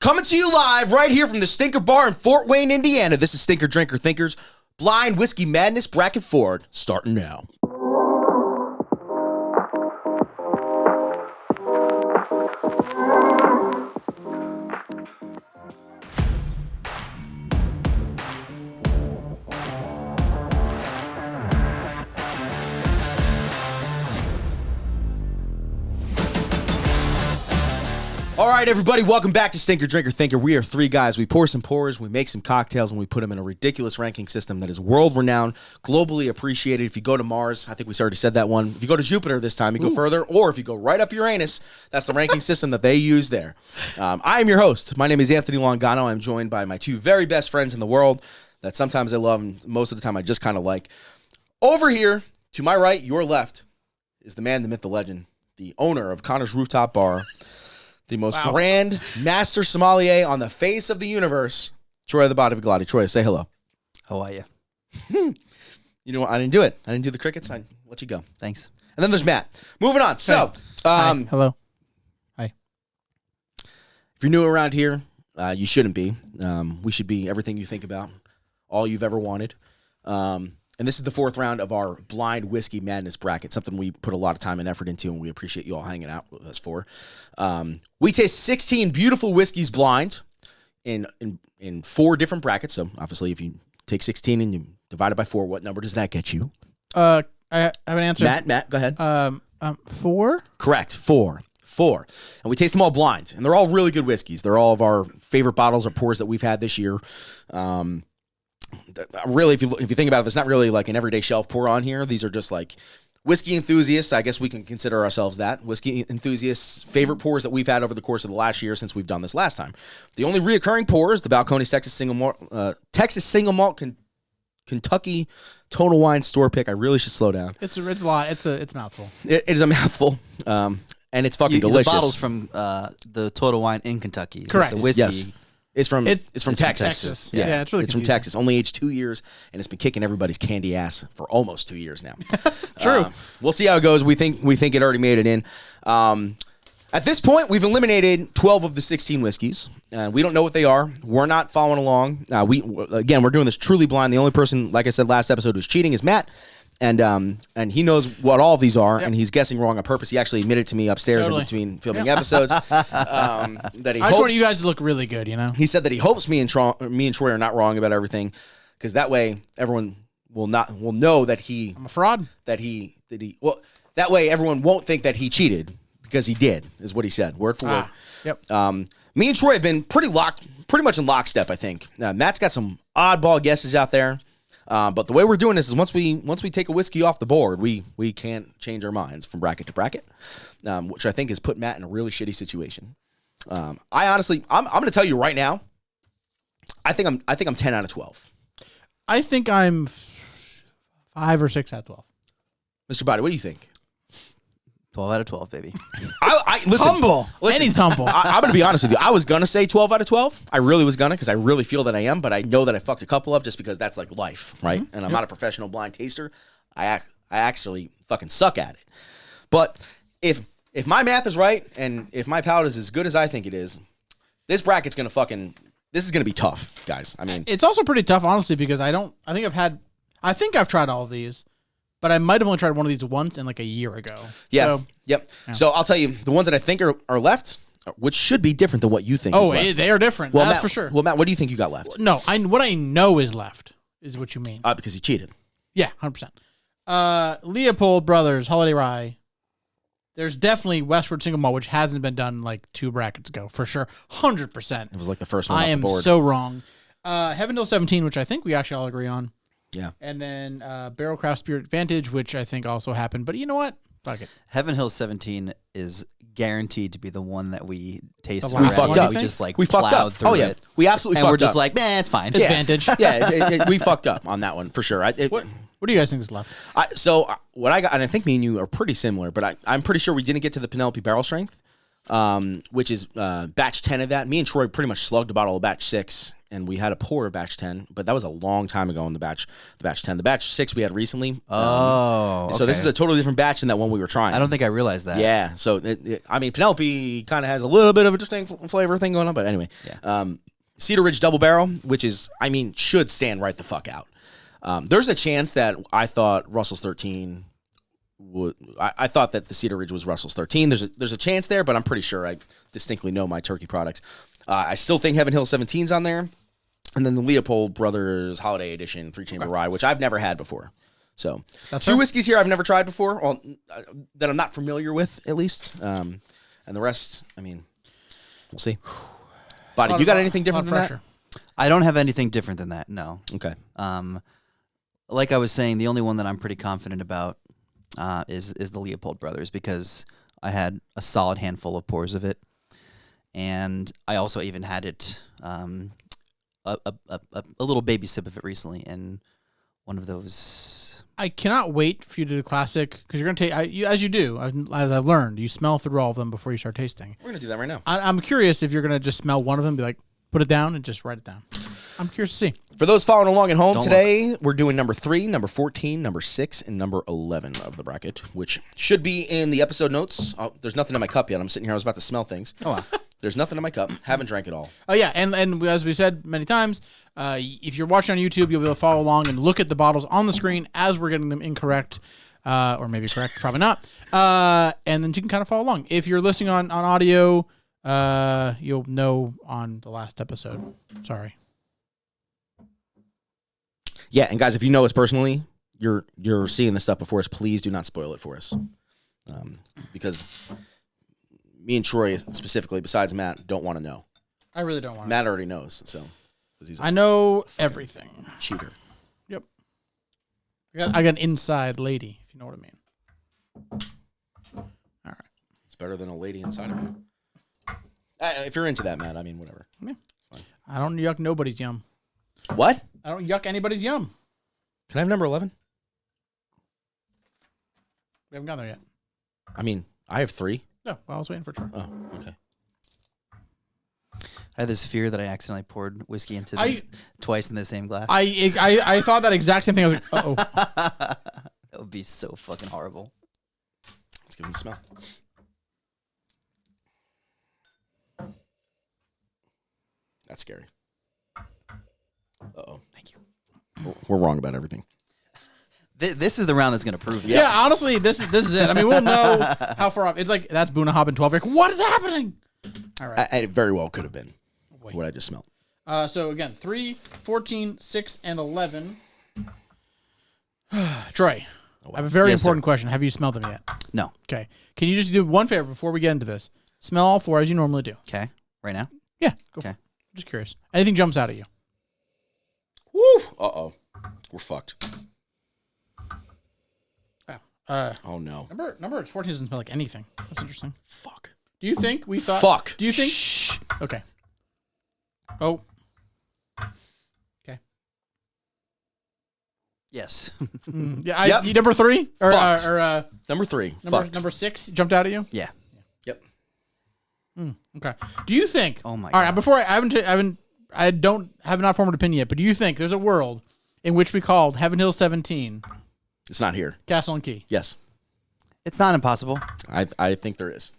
Coming to you live right here from the Stinker Bar in Fort Wayne, Indiana. This is Stinker Drinker Thinkers Blind Whiskey Madness Bracket Forward, starting now. All right, everybody, welcome back to Stinker Drinker Thinker. We are three guys. We pour some pours, we make some cocktails, and we put them in a ridiculous ranking system that is world-renowned, globally appreciated. If you go to Mars, I think we already said that one. If you go to Jupiter this time, you go further. Or if you go right up Uranus, that's the ranking system that they use there. I am your host. My name is Anthony Longano. I'm joined by my two very best friends in the world that sometimes I love and most of the time I just kind of like. Over here, to my right, your left, is the man, the myth, the legend, the owner of Connor's Rooftop Bar, the most grand master sommelier on the face of the universe, Troy the Body of Galati. Troy, say hello. How are you? You know what? I didn't do it. I didn't do the crickets. I let you go. Thanks. And then there's Matt. Moving on. So, Hi. Hello. Hi. If you're new around here, you shouldn't be. We should be everything you think about, all you've ever wanted. And this is the fourth round of our blind whiskey madness bracket, something we put a lot of time and effort into, and we appreciate you all hanging out with us for. We taste 16 beautiful whiskeys blind in 4 different brackets. So obviously, if you take 16 and you divide it by 4, what number does that get you? I have an answer. Matt, go ahead. 4? Correct, 4. And we taste them all blind, and they're all really good whiskeys. They're all of our favorite bottles or pours that we've had this year. Really, if you think about it, there's not really like an everyday shelf pour on here. These are just like whiskey enthusiasts. I guess we can consider ourselves that. Whiskey enthusiasts' favorite pours that we've had over the course of the last year since we've done this last time. The only reoccurring pour is the Balcones Single Malt Kentucky Total Wine Store Pick. I really should slow down. It's a lot. It's a mouthful. It is a mouthful. And it's fucking delicious. The bottle's from the Total Wine in Kentucky. Correct. It's the whiskey. Yes. It's from Texas. Yeah, it's really from Texas. Only aged 2 years, and it's been kicking everybody's candy ass for almost 2 years now. True. We'll see how it goes. We think it already made it in. At this point, we've eliminated 12 of the 16 whiskeys. We don't know what they are. We're not following along. We're doing this truly blind. The only person, like I said last episode, who's cheating is Matt. And he knows what all of these are, and he's guessing wrong on purpose. He actually admitted to me upstairs in between filming episodes that he I just want you guys to look really good, you know? He said that he hopes me and Troy are not wrong about everything, because that way everyone will know that I'm a fraud. That way everyone won't think that he cheated, because he did, is what he said, word for word. Yep. Me and Troy have been pretty much in lockstep, I think. Matt's got some oddball guesses out there. But the way we're doing this is once we take a whiskey off the board, we can't change our minds from bracket to bracket, which I think has put Matt in a really shitty situation. I'm going to tell you right now, I think I'm 10 out of 12. I think I'm 5 or 6 out of 12. Mr. Body, what do you think? 12 out of 12, baby. Listen, humble. And he's humble. I'm going to be honest with you. I was going to say 12 out of 12. I really was going to, because I really feel that I am, but I know that I fucked a couple up just because that's like life, right? Mm-hmm. And I'm not a professional blind taster. I actually fucking suck at it. But if my math is right, and if my palate is as good as I think it is, this bracket's going to this is going to be tough, guys. I mean, it's also pretty tough, honestly, because I think I've tried all of these. But I might have only tried one of these once in like a year ago. Yeah. So I'll tell you, the ones that I think are left, which should be different than what you think is left. They are different. Well, that's for sure. Well, Matt, what do you think you got left? No, what I know is left is what you mean. Because he cheated. Yeah, 100%. Leopold Brothers, Holiday Rye. There's definitely Westward Single Malt, which hasn't been done like 2 brackets ago, for sure. 100%. It was like the first one I off the am board. so wrong. Heavendale 17, which I think we actually all agree on. Yeah. And then Barrel Craft Spirit Vantage, which I think also happened. But you know what? Fuck it. Heaven Hill 17 is guaranteed to be the one that we tasted. We fucked up. We just we fucked up. Through yeah. it. We absolutely and fucked up. And we're just like, man, it's fine. It's Vantage. Yeah, we fucked up on that one for sure. What do you guys think is left? What I got, and I think me and you are pretty similar, but I'm pretty sure we didn't get to the Penelope Barrel Strength, which is batch 10 of that. Me and Troy pretty much slugged a bottle of batch 6. and we had a pour of batch 10, but that was a long time ago in the batch 10. The batch 6 we had recently. So this is a totally different batch than that one we were trying. I don't think I realized that. Yeah. So I mean, Penelope kind of has a little bit of a distinct flavor thing going on, but anyway. Yeah. Cedar Ridge Double Barrel, which is, I mean, should stand right the fuck out. There's a chance that I thought Russell's 13 would. I thought that the Cedar Ridge was Russell's 13. There's a chance there, but I'm pretty sure I distinctly know my turkey products. I still think Heaven Hill 17's on there. And then the Leopold Brothers Holiday Edition 3-chamber rye, which I've never had before. So two whiskeys here I've never tried before, well, that I'm not familiar with, at least. And the rest, I mean, we'll see. Body, you got anything different than that? I don't have anything different than that, no. Okay. Like I was saying, the only one that I'm pretty confident about is the Leopold Brothers, because I had a solid handful of pours of it. And I also even had it, a little baby sip of it recently in one of those. I cannot wait for you to do the classic, because you're going to take, as you do, as I've learned, you smell through all of them before you start tasting. We're going to do that right now. I'm curious if you're going to just smell one of them and be like, put it down and just write it down. I'm curious to see. For those following along at home, today we're doing number 3, number 14, number 6, and number 11 of the bracket, which should be in the episode notes. Oh, there's nothing in my cup yet. I'm sitting here. I was about to smell things. Oh, wow. There's nothing in my cup. Haven't drank it all. Oh, yeah. And as we said many times, if you're watching on YouTube, you'll be able to follow along and look at the bottles on the screen as we're getting them incorrect, or maybe correct, probably not. And then you can kind of follow along. If you're listening on audio, you'll know on the last episode. Sorry. Yeah, and guys, if you know us personally, you're seeing this stuff before us. Please do not spoil it for us, because me and Troy specifically, besides Matt, don't want to know. I really don't want to. Matt already knows, so I know everything. Cheater. Yep. I got an inside lady, if you know what I mean. All right. It's better than a lady inside of you. If you're into that, Matt, I mean, whatever. Yeah. I don't yuck nobody's yum. What? I don't yuck anybody's yum. Can I have number 11? We haven't gone there yet. I mean, I have 3. No, well, I was waiting for Troy. Oh, okay. I had this fear that I accidentally poured whiskey into this twice in the same glass. I thought that exact same thing. I was like, uh-oh. That would be so fucking horrible. Let's give him a smell. That's scary. Uh-oh. Thank you. We're wrong about everything. This is the round that's going to prove it. Yeah, honestly, this is it. I mean, we'll know how far off. It's like, that's Bunnahabhain 12. Like, what is happening? All right. It very well could have been for what I just smelled. So, again, 3, 14, 6, and 11. Troy, I have a very important question. Have you smelled them yet? No. Okay. Can you just do one favor before we get into this? Smell all 4 as you normally do. Okay. Right now? Yeah. Go for it. Just curious. Anything jumps out at you? Woo! Uh-oh. We're fucked. Oh, no. Number 14 doesn't smell like anything. That's interesting. Fuck. Do you think we thought... Fuck. Do you think... Shh. Okay. Oh. Okay. Yes. Yeah. Yep. Number 3? Number 3. Number 6 jumped out at you? Yeah. Yep. Okay. Do you think... Oh, my All right, God. before I don't have an formed opinion yet, but do you think there's a world in which we called Heaven Hill 17 It's not here. Castle and Key? Yes. It's not impossible. I think there is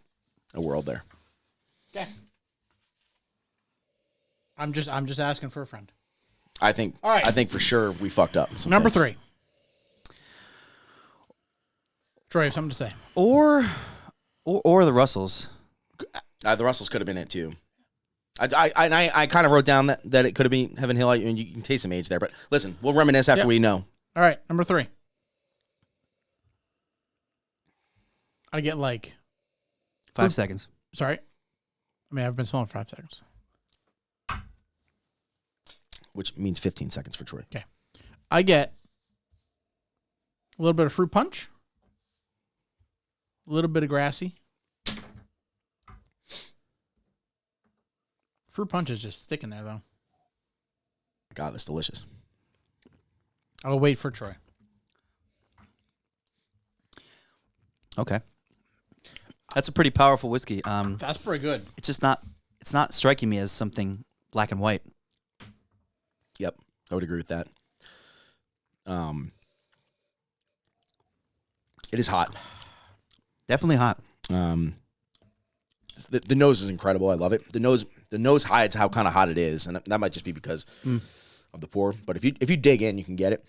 a world there. Okay. I'm just asking for a friend. I think. All right. I think for sure we fucked up. Number 3. Troy, you have something to say. Or the Russells. The Russells could have been it too. I kind of wrote down that it could have been Heaven Hill. I mean, you can taste some age there, but listen, we'll reminisce after we know. All right, number 3. I get like 5 seconds. Sorry. I mean, I've been smelling for 5 seconds. Which means 15 seconds for Troy. Okay. I get a little bit of fruit punch, a little bit of grassy. Fruit punch is just sticking there, though. God, that's delicious. I'll wait for Troy. Okay. That's a pretty powerful whiskey. That's pretty good. It's just not. It's not striking me as something black and white. I would agree with that. It is hot. Definitely hot. The nose is incredible. I love it. The nose hides how kind of hot it is, and that might just be because of the pour. But if you dig in, you can get it.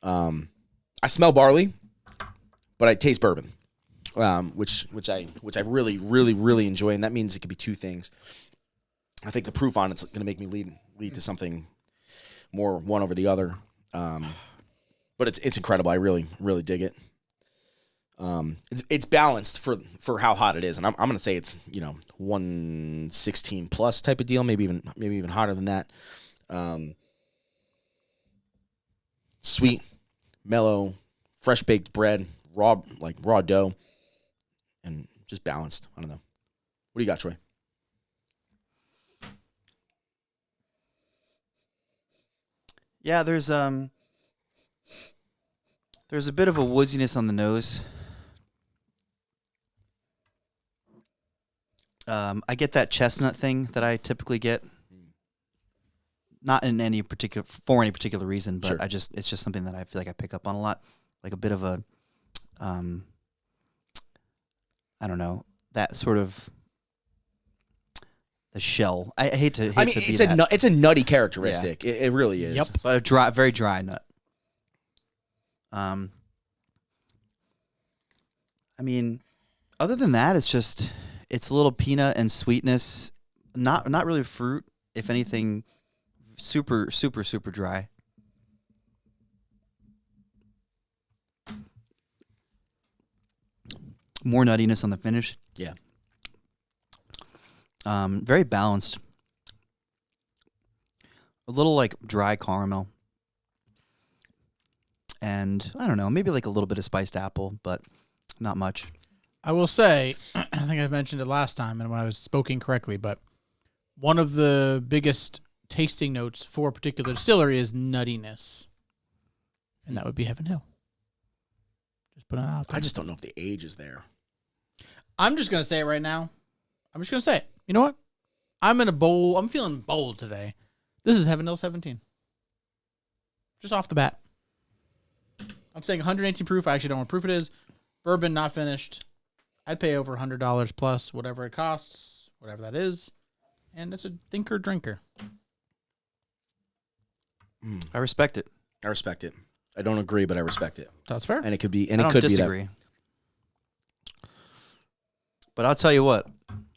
I smell barley, but I taste bourbon, which I really, really, really enjoy, and that means it could be two things. I think the proof on it's going to make me lead to something more one over the other. But it's incredible. I really, really dig it. It's balanced for how hot it is, and I'm going to say it's 116 plus type of deal, maybe even hotter than that. Sweet, mellow, fresh baked bread, raw dough, and just balanced. I don't know. What do you got, Troy? Yeah, there's a bit of a woodiness on the nose. I get that chestnut thing that I typically get. Not in any particular reason, but Sure. It's just something that I feel like I pick up on a lot. Like a bit of a I don't know, that sort of the shell. I hate to be that. It's a nutty characteristic. Yeah. It really is. Yep. But very dry nut. I mean, other than that, it's a little peanut and sweetness. Not really fruit. If anything, super, super, super dry. More nuttiness on the finish. Yeah. Very balanced. A little like dry caramel. And I don't know, maybe like a little bit of spiced apple, but not much. I will say, I think I mentioned it last time and when I was spoken correctly, but one of the biggest tasting notes for a particular distillery is nuttiness. And that would be Heaven Hill. Just put it out there. I just don't know if the age is there. I'm just going to say it right now. I'm just going to say it. You know what? I'm feeling bold today. This is Heaven Hill 17. Just off the bat. I'm saying 118 proof. I actually don't know what proof it is. Bourbon, not finished. I'd pay over $100 plus whatever it costs, whatever that is. And it's a thinker drinker. I respect it. I respect it. I don't agree, but I respect it. That's fair. And it could be. I don't disagree. But I'll tell you what,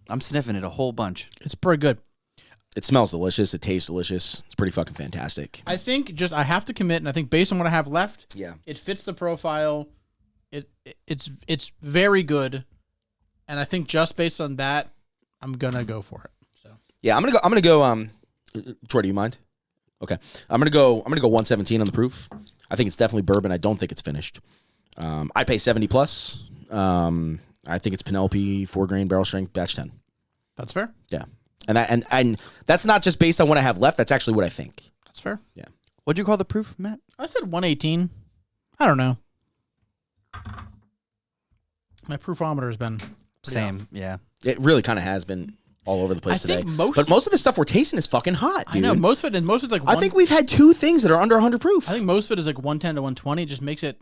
I'm sniffing it a whole bunch. It's pretty good. It smells delicious. It tastes delicious. It's pretty fucking fantastic. I think I have to commit, and I think based on what I have left, Yeah, it fits the profile. It's very good, and I think just based on that, I'm gonna go for it. So yeah, I'm gonna go. Troy, do you mind? Okay, I'm gonna go 117 on the proof. I think it's definitely bourbon. I don't think it's finished. I'd pay 70 plus. I think it's Penelope 4-grain barrel strength batch 10. that's fair. Yeah, and that's not just based on what I have left. That's actually what I think. That's fair. Yeah. What'd you call the proof, Matt? I said 118. I don't know. My proofometer has been Same, yeah. It really kind of has been all over the place I today. think most of the stuff we're tasting is fucking hot, dude. I know most of it's like. I think we've had two things that are under 100 proof. I think most of it is like 110 to 120. It just makes it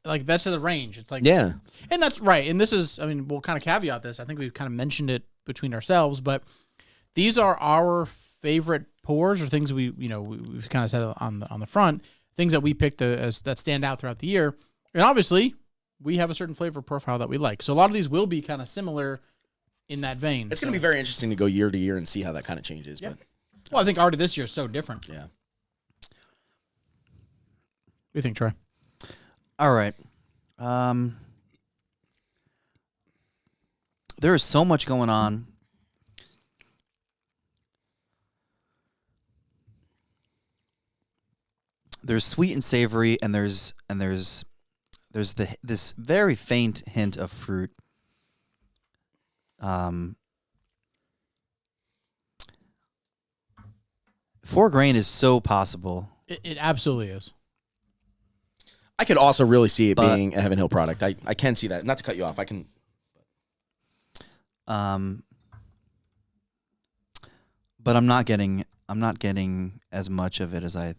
like that's the range. It's like yeah, and that's right. And this is, I mean, we'll kind of caveat this. I think we've kind of mentioned it between ourselves, but these are our favorite pours or things we've kind of said on the front, things that we picked as that stand out throughout the year. And obviously, we have a certain flavor profile that we like. So a lot of these will be kind of similar in that vein. It's going to be very interesting to go year to year and see how that kind of changes. Yeah. But Well, I think already this year is so different. yeah. What do you think, Troy? All right. There is so much going on. There's sweet and savory, and there's this very faint hint of fruit. 4-grain is so possible. It absolutely is. I could also really see it being a Heaven Hill product. I can see that. Not to cut you off. I can. But I'm not getting as much of it as I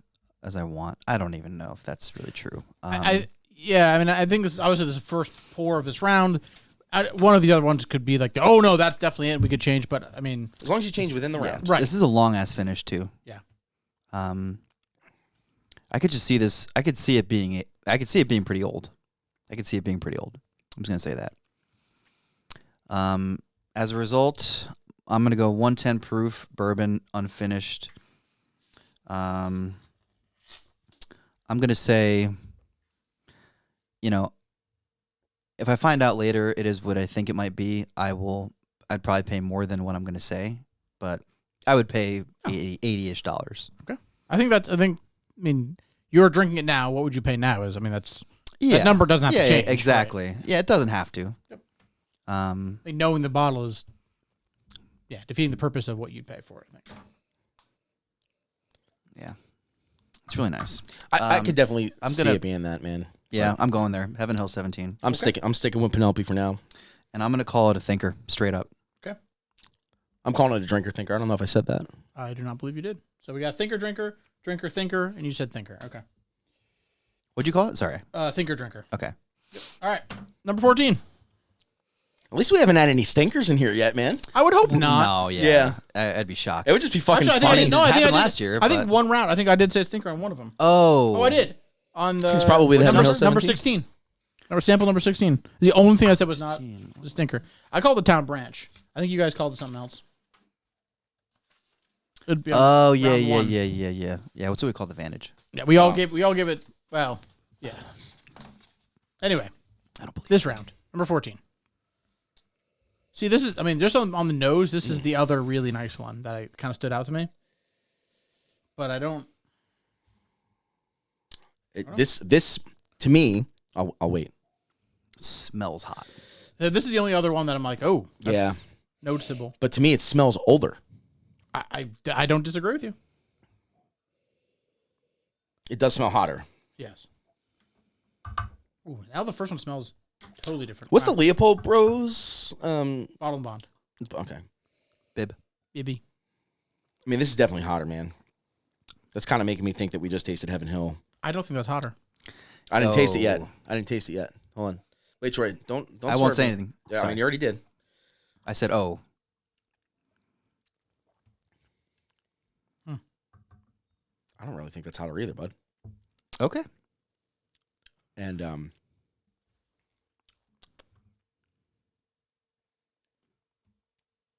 as I want. I don't even know if that's really true. I think this obviously this is the first pour of this round. One of the other ones could be like, oh no, that's definitely it. We could change, but I mean, as long as you change within the round, right? This is a long ass finish too. Yeah. I could just see this. I could see it being pretty old. I'm just gonna say that. As a result, I'm gonna go 110 proof bourbon unfinished. I'm gonna say, if I find out later it is what I think it might be, I'd probably pay more than what I'm gonna say, but I would pay $80-ish. Okay. I mean, you're drinking it now. What would you pay now? That number doesn't have to change. Yeah, exactly. Right? Yeah, it doesn't have to. Yep. Like knowing the bottle is, defeating the purpose of what you'd pay for it. I think. Yeah, it's really nice. I could definitely see it being that, man. Yeah, right. I'm going there. Heaven Hill 17. I'm sticking with Penelope for now, and I'm gonna call it a thinker, straight up. Okay. I'm calling it a drinker thinker. I don't know if I said that. I do not believe you did. So we got thinker, drinker, drinker, thinker, and you said thinker. Okay. What'd you call it? Sorry. Thinker, drinker. Okay. All right. Number 14. At least we haven't had any stinkers in here yet, man. I would hope not. No, yeah. I'd be shocked. It would just be fucking Actually, funny. It happened last year. I think one round. I think I did say stinker on one of them. Oh. Oh, I did. On the. It's probably the number, Heaven Hill number 17? 16. Sample number 16. The only thing I said was not the stinker. I called it Town Branch. I think you guys called it something else. It'd be Oh, round yeah. one. Yeah, what's what we call the Vantage? Yeah, we all give it. Well, yeah. Anyway, I don't believe this round number 14. See, this is. There's something on the nose. This is the other really nice one that kind of stood out to me. But I don't. This to me. I'll wait. it smells hot. This is the only other one that I'm like, oh, that's Yeah. noticeable. But to me, it smells older. I don't disagree with you. It does smell hotter. Yes. Ooh, now the first one smells totally different. What's Wow. the Leopold Bros? Bottle and Bond? Okay. Bib. Bibby. This is definitely hotter, man. That's kind of making me think that we just tasted Heaven Hill. I don't think that's hotter. I didn't taste it yet. Oh. Hold on. Wait, Troy. Don't. I won't say anything. Yeah, Sorry. you already did. I said, oh. I don't really think that's hotter either, bud. Okay. And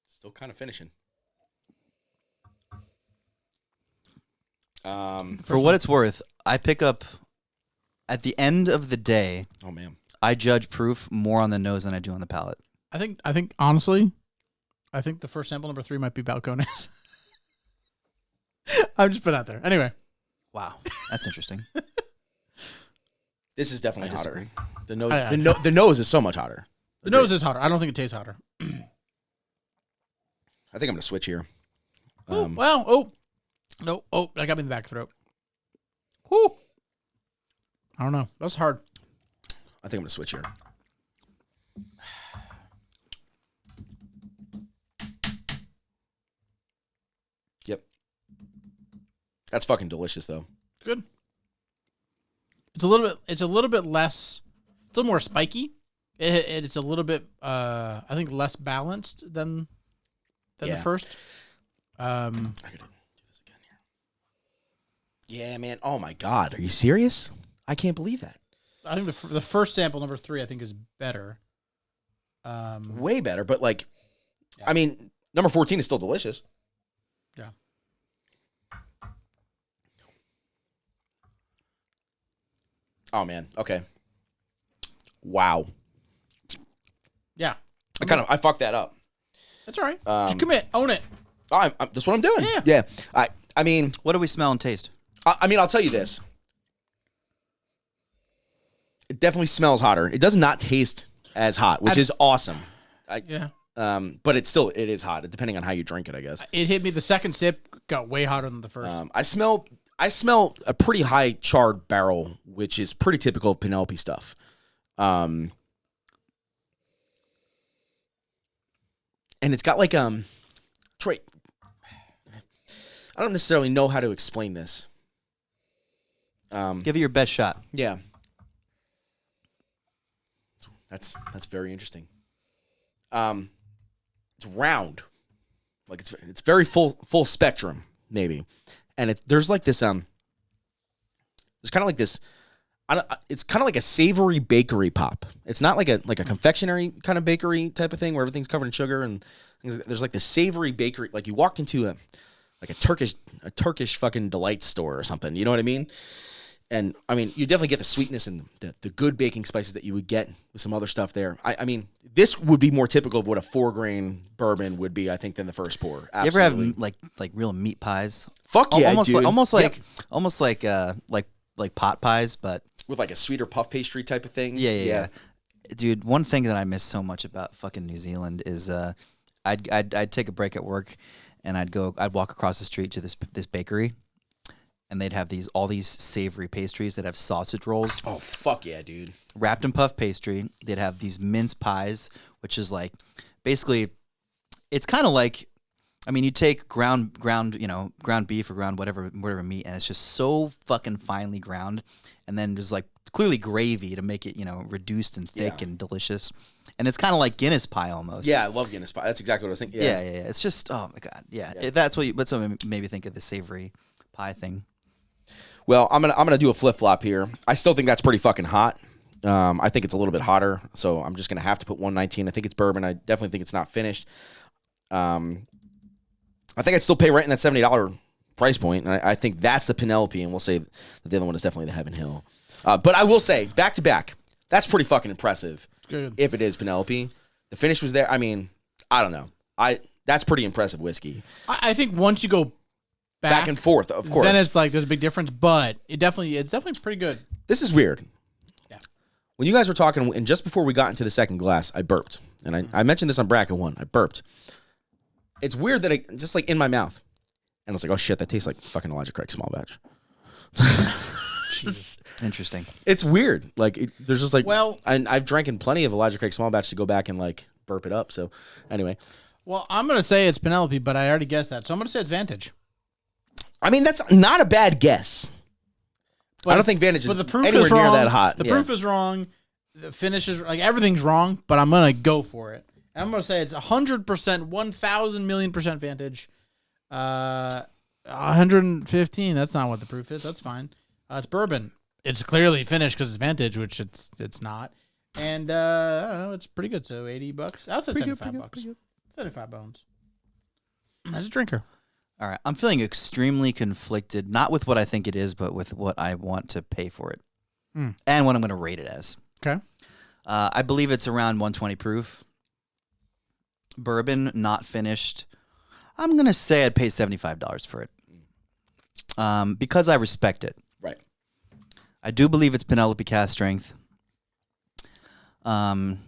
still kind of finishing. For what it's worth, I pick up, at the end of the day, Oh man. I judge proof more on the nose than I do on the palate. I think honestly, I think the first sample number 3 might be Balcones. I'm just putting it out there. Anyway. Wow. That's interesting. This is definitely I hotter. disagree. The nose. The nose is so much hotter. The nose is hotter. I don't think it tastes hotter. I think I'm gonna switch here. No. Oh, that got me in the back throat. Whoo. I don't know. That's hard. I think I'm gonna switch here. Yep. That's fucking delicious, though. Good. It's a little bit less. It's a little more spiky. It's a little bit. I think less balanced than the first. I gotta do this again here. Yeah, man. Oh my God. Are you serious? I can't believe that. I think the first sample number 3 I think is better. Way better, but number 14 is still delicious. Yeah. Oh man. Okay. Wow. Yeah. I fucked that up. That's all right. Just commit. Own it. That's what I'm doing. Yeah. What do we smell and taste? I'll tell you this. It definitely smells hotter. It does not taste as hot, which is awesome. Yeah. But it is hot, depending on how you drink it, I guess. It hit me. The second sip got way hotter than the first. I smell a pretty high charred barrel, which is pretty typical of Penelope stuff. And it's got Troy, I don't necessarily know how to explain this. Give it your best shot. Yeah. That's very interesting. It's round, like it's very full spectrum maybe, and there's like this there's kind of like this. It's kind of like a savory bakery pop. It's not like a confectionery kind of bakery type of thing where everything's covered in sugar and things. There's like this savory bakery, like you walk into a Turkish fucking delight store or something. You know what I mean? And I mean, you definitely get the sweetness and the good baking spices that you would get with some other stuff there. I mean, this would be more typical of what a 4-grain bourbon would be, I think, than the first pour. Absolutely. You ever have like real meat pies? Fuck yeah, almost dude. almost like pot pies, but with like a sweeter puff pastry type of thing. Yeah. Dude, one thing that I miss so much about fucking New Zealand is I'd take a break at work and I'd walk across the street to this bakery. And they'd have all these savory pastries that have sausage rolls. Oh, fuck yeah, dude. Wrapped in puff pastry. They'd have these mince pies, which is like, basically, it's kind of like, I mean, you take ground beef or ground whatever meat, and it's just so fucking finely ground. And then there's like clearly gravy to make it, reduced and thick and delicious. And it's kind of like Guinness pie almost. Yeah, I love Guinness pie. That's exactly what I was thinking. Yeah. It's just, oh my God. Yeah. That's what made me think of the savory pie thing. Well, I'm gonna do a flip flop here. I still think that's pretty fucking hot. I think it's a little bit hotter, so I'm just gonna have to put 119. I think it's bourbon. I definitely think it's not finished. I think I'd still pay right in that $70 price point, and I think that's the Penelope, and we'll say that the other one is definitely the Heaven Hill. But I will say, back to back, that's pretty fucking impressive. Good. If it is Penelope, the finish was there. I mean, I don't know. That's pretty impressive whiskey. I think once you go back and forth, of course. Then it's like there's a big difference, but it's definitely pretty good. This is weird. Yeah. When you guys were talking, and just before we got into the second glass, I burped. And I mentioned this on bracket 1. I burped. It's weird that it just like in my mouth. And I was like, oh shit, that tastes like fucking Elijah Craig small batch. Jesus. Interesting. It's weird. Like there's just like, well, and I've drank in plenty of Elijah Craig small batch to go back and like burp it up. So anyway. Well, I'm going to say it's Penelope, but I already guessed that. So I'm going to say it's Vantage. I mean, that's not a bad guess. But I don't think Vantage is the proof anywhere is near wrong. that hot. The proof is wrong. The finish is like everything's wrong, but I'm gonna go for it. And I'm gonna say it's 100%, 1,000,000,000% Vantage. 115. That's not what the proof is. That's fine. It's bourbon. It's clearly finished because it's Vantage, which it's not. And I don't know, it's pretty good. So $80. I'll say $75. 75 bones. As a drinker. All right. I'm feeling extremely conflicted, not with what I think it is, but with what I want to pay for it and what I'm going to rate it as. Okay. I believe it's around 120 proof. Bourbon, not finished. I'm going to say I'd pay $75 for it because I respect it. Right. I do believe it's Penelope cask strength. I've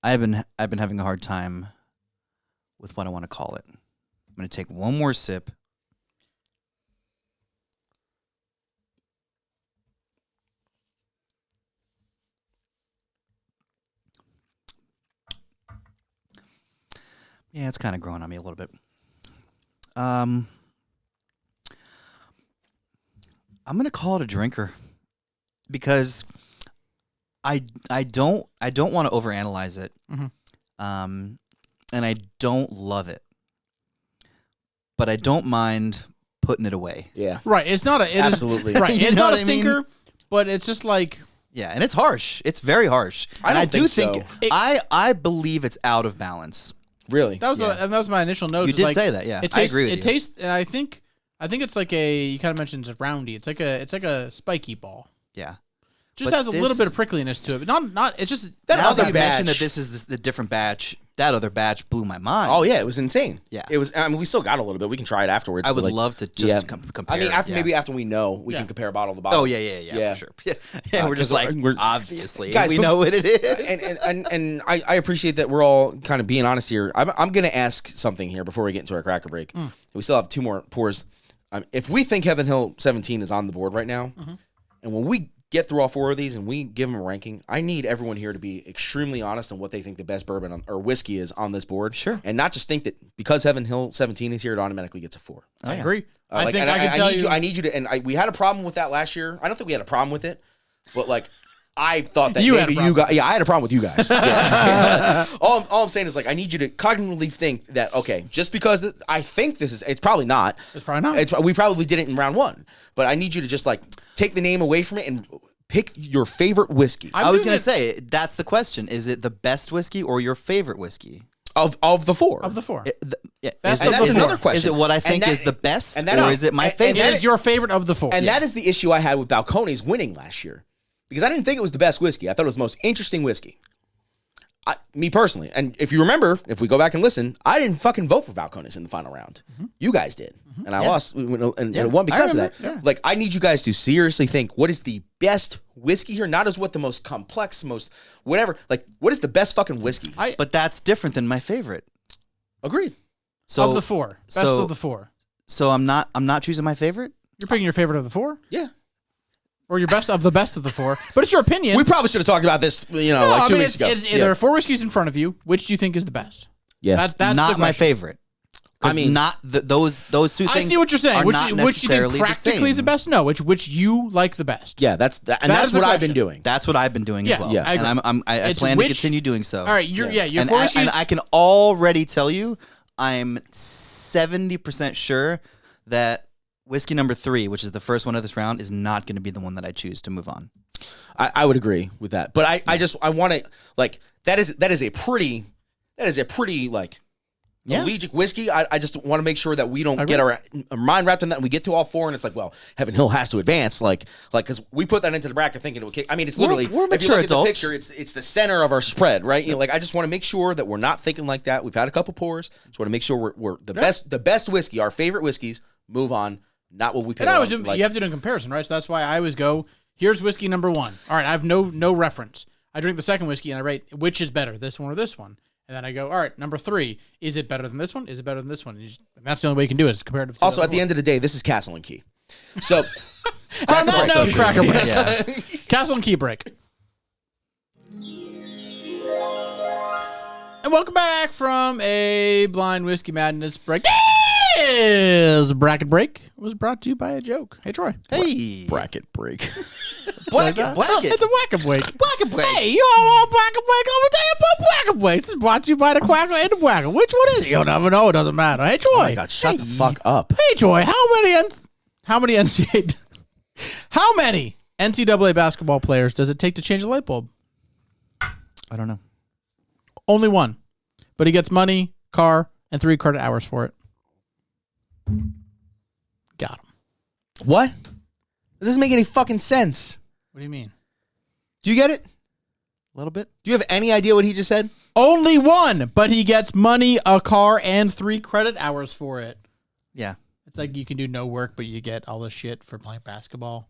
been having a hard time with what I want to call it. I'm going to take one more sip. Yeah, it's kind of growing on me a little bit. I'm going to call it a drinker because I don't want to overanalyze it. And I don't love it. But I don't mind putting it away. Yeah. Right. It's not a... Absolutely. Right. You It's know not a what I mean? stinker, but it's just like... Yeah, and it's harsh. It's very harsh. I do think so. I believe it's out of balance. Really? That was my initial note. You did say that, yeah. I agree with you. It tastes, and I think it's like you kind of mentioned it's roundy. It's like a spiky ball. Yeah. Just But has a little bit of prickliness to it, but not. It's just That Now other that you mentioned batch- that this is the different batch, that other batch blew my mind. Oh yeah, it was insane. Yeah. It was. I mean, we still got a little bit. We can try it afterwards. I but, would like, love to just compare. I mean, yeah. maybe after we know, we can compare bottle to bottle. Oh yeah, for sure. Yeah, we're just 'cause like we're- obviously Guys, we know what it is. And I appreciate that we're all kind of being honest here. I'm going to ask something here before we get into our cracker break. We still have 2 more pours. If we think Heaven Hill 17 is on the board right now, and when we get through all 4 of these and we give them a ranking, I need everyone here to be extremely honest on what they think the best bourbon or whiskey is on this board. Sure. And not just think that because Heaven Hill 17 is here, it automatically gets a 4. I agree. I Like, think and I can tell you. I need you to, and we had a problem with that last year. I don't think we had a problem with it, but like, I thought that You had a maybe problem. you guys, I had a problem with you guys. Yeah. all I'm saying is like, I need you to cognitively think that, okay, just because I think this is, it's probably not. It's probably not. We probably did it in round 1, but I need you to just like take the name away from it and pick your favorite whiskey I was going to say, that's the question. Is it the best whiskey or your favorite whiskey? of the 4. Of the 4. Yeah. Best Is of it- the that's is another it- question. Is it what I And think that- is the best, and that or is- is it my and favorite? It is your favorite of the 4. And that is the issue I had with Balcones winning last year. Because I didn't think it was the best whiskey. I thought it was the most interesting whiskey. Me personally. And if you remember, if we go back and listen, I didn't fucking vote for Balcones in the final round. You guys did. And I lost and it won because of that. Yeah. Like, I need you guys to seriously think, what is the best whiskey here? Not as what the most complex, most whatever. Like, what is the best fucking whiskey? But that's different than my favorite. Agreed. So of the 4. Best so- of the 4. So I'm not choosing my favorite. You're picking your favorite of the 4? Yeah. Or your best of the 4. But it's your opinion. We probably should have talked about this, like 2 I mean, weeks ago. There are 4 whiskeys in front of you. Which do you think is the best? Yeah. That's Not the my question. favorite. I mean- not those 2 things. I see what you're saying. are Which not you think necessarily the practically is the same. best? No, which you like the best. Yeah, that's That that's is the what I've been question. doing. That's what I've been doing Yeah, as well. yeah. I agree. And I It's plan which- to continue doing so. All right, your 4 and whiskeys. I can already tell you, I'm 70% sure that whiskey number 3, which is the first one of this round, is not going to be the one that I choose to move on. I would agree with that, but I want to like that is a pretty like Yeah. elegiac whiskey. I just want to make sure that we don't get our mind wrapped in that, and we get to all 4, and it's like, well, Heaven Hill has to advance, like because we put that into the bracket thinking it would kick. I mean, it's literally We're if you mature look adults. at the picture, it's the center of our spread, right? You know, like I just want to make sure that we're not thinking like that. We've had a couple pours, just want to make sure we're the best whiskey, our favorite whiskeys. Move on, not what we pick. And I was, you have to do a comparison, right? So that's why I always go, here's whiskey number 1. All right, I have no reference. I drink the second whiskey and I rate which is better, this one or this one. And then I go, all right, number 3, is it better than this one? Is it better than this one? And that's the only way you can do it, is compare it to Also, at the end of the day, this is Castle and Key. So, on that also note, true. cracker break. Yeah. Castle and Key break. And welcome back from a Blind Whiskey Madness break. This bracket break was brought to you by a joke. Hey, Troy. Hey. bracket break. Blacket. It's a whack-a break. Blacket break. Hey, you all want bracket break? Let me tell you about bracket break. This is brought to you by the Quacker and the Whacker. Which one is it? You'll never know. It doesn't matter. Hey, Troy. Oh my God, shut the fuck up. Hey, Troy. How many NCAA basketball players does it take to change a light bulb? I don't know. Only one. But he gets money, car, and 3 credit hours for it. Got him. What? It doesn't make any fucking sense. What do you mean? Do you get it? A little bit. Do you have any idea what he just said? Only one, but he gets money, a car, and 3 credit hours for it. Yeah. It's like you can do no work, but you get all the shit for playing basketball.